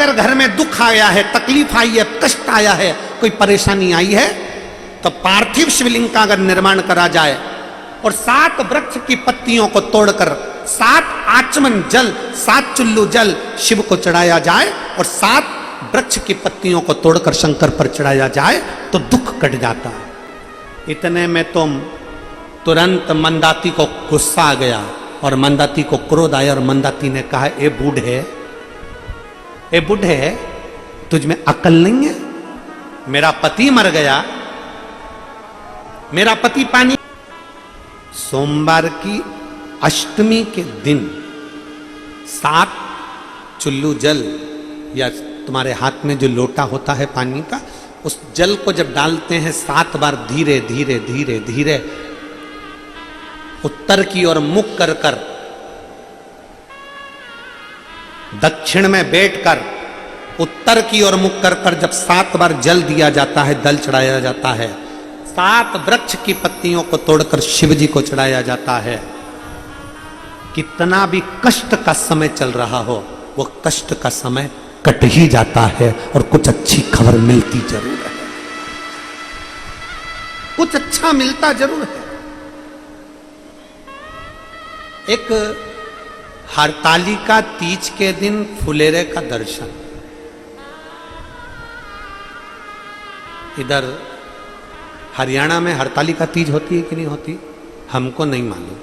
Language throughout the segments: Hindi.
अगर घर में दुख आया है, तकलीफ आई है, कष्ट आया है, कोई परेशानी आई है, तो पार्थिव शिवलिंग का अगर निर्माण करा जाए और 7 वृक्ष की पत्तियों को तोड़कर 7 आचमन जल, 7 चुल्लू जल शिव को चढ़ाया जाए और 7 वृक्ष की पत्तियों को तोड़कर शंकर पर चढ़ाया जाए तो दुख कट जाता है। इतने में तो तुरंत मंदाती को गुस्सा आ गया और मंदाती को क्रोध आया और मंदाती ने कहा, ए बूढ़े, तुझ में अकल नहीं है? मेरा पति मर गया, मेरा पति पानी। सोमवार की अष्टमी के दिन 7 चुल्लू जल या तुम्हारे हाथ में जो लोटा होता है पानी का, उस जल को जब डालते हैं 7 बार धीरे धीरे धीरे धीरे उत्तर की ओर मुख कर कर, दक्षिण में बैठकर उत्तर की ओर मुख कर कर जब 7 बार जल दिया जाता है, दल चढ़ाया जाता है, 7 वृक्ष की पत्तियों को तोड़कर शिव जी को चढ़ाया जाता है, कितना भी कष्ट का समय चल रहा हो वो कष्ट का समय कट ही जाता है और कुछ अच्छी खबर मिलती जरूर है, कुछ अच्छा मिलता जरूर है। एक हरतालिका तीज के दिन फुलेरे का दर्शन, इधर हरियाणा में हरतालिका तीज होती है कि नहीं होती हमको नहीं मालूम,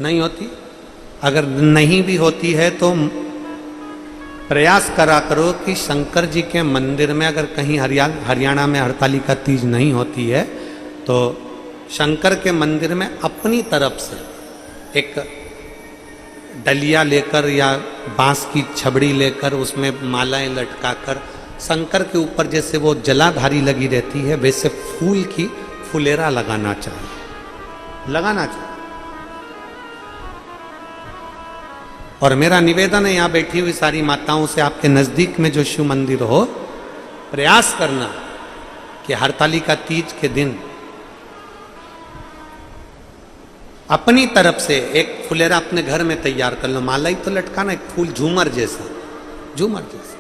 नहीं होती। अगर नहीं भी होती है तो प्रयास करा करो कि शंकर जी के मंदिर में अगर कहीं हरियाणा में हरतालिका तीज नहीं होती है तो शंकर के मंदिर में अपनी तरफ से एक डलिया लेकर या बांस की छबड़ी लेकर उसमें मालाएं लटकाकर शंकर के ऊपर जैसे वो जलाधारी लगी रहती है वैसे फूल की फुलेरा लगाना चाहिए, लगाना चाहिए। और मेरा निवेदन है यहाँ बैठी हुई सारी माताओं से, आपके नजदीक में जो शिव मंदिर हो, प्रयास करना कि हरतालिका तीज के दिन अपनी तरफ से एक फुलेरा अपने घर में तैयार कर लो, माला ही तो लटकाना, एक फूल झूमर जैसा, झूमर जैसा।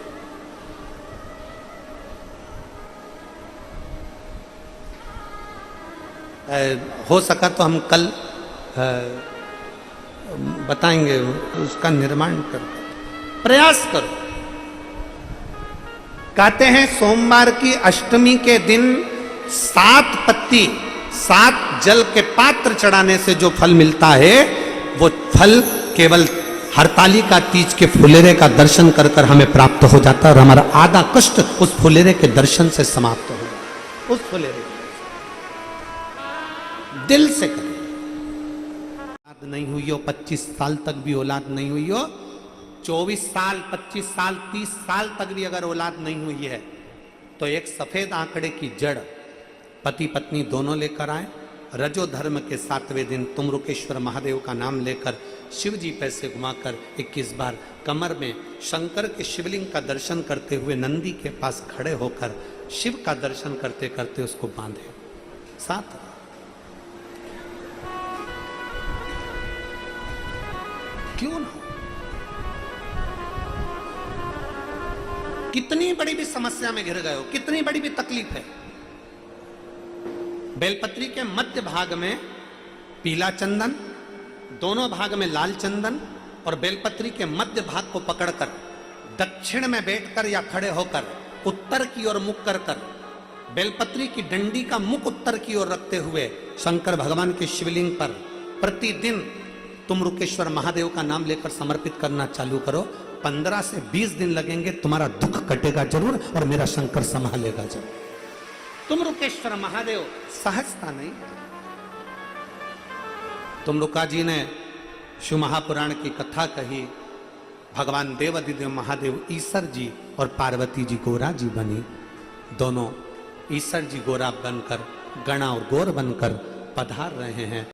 हो सका तो हम कल बताएंगे, उसका निर्माण करो, प्रयास करो। कहते हैं सोमवार की अष्टमी के दिन 7 पत्ती 7 जल के पात्र चढ़ाने से जो फल मिलता है वो फल केवल हरतालिका तीज के फुलेरे का दर्शन कर कर हमें प्राप्त हो जाता है और हमारा आधा कष्ट उस फुलेरे के दर्शन से समाप्त हो जाता। उस फुलेरे दिल से करें। औलाद नहीं हुई हो, 25 साल तक भी औलाद नहीं हुई हो, 24 साल 25 साल 30 साल तक भी अगर औलाद नहीं हुई है तो एक सफेद आंकड़े की जड़ पति पत्नी दोनों लेकर आए, रजो धर्म के 7वें दिन तुमरुकेश्वर महादेव का नाम लेकर शिव जी पैसे घुमाकर 21 बार कमर में शंकर के शिवलिंग का दर्शन करते हुए नंदी के पास खड़े होकर शिव का दर्शन करते करते उसको बांधे। 7 क्यों ना, कितनी बड़ी भी समस्या में घिर गए हो, कितनी बड़ी भी तकलीफ है, बेलपत्री के मध्य भाग में पीला चंदन, दोनों भाग में लाल चंदन और बेलपत्री के मध्य भाग को पकड़कर दक्षिण में बैठकर या खड़े होकर उत्तर की ओर मुख कर कर बेलपत्री की डंडी का मुख उत्तर की ओर रखते हुए शंकर भगवान के शिवलिंग पर प्रतिदिन तुमरुकेश्वर महादेव का नाम लेकर समर्पित करना चालू करो। 15 से 20 दिन लगेंगे, तुम्हारा दुख कटेगा जरूर और मेरा शंकर संभालेगा जरूर। तुमरुकेश्वर महादेव सहजता नहीं। तुमरुका जी ने शिव महापुराण की कथा कही, भगवान देवादिदेव महादेव ईश्वर जी और पार्वती जी गोरा जी बनी, दोनों ईश्वर जी गोरा बनकर गणा और गौर बनकर पधार रहे हैं।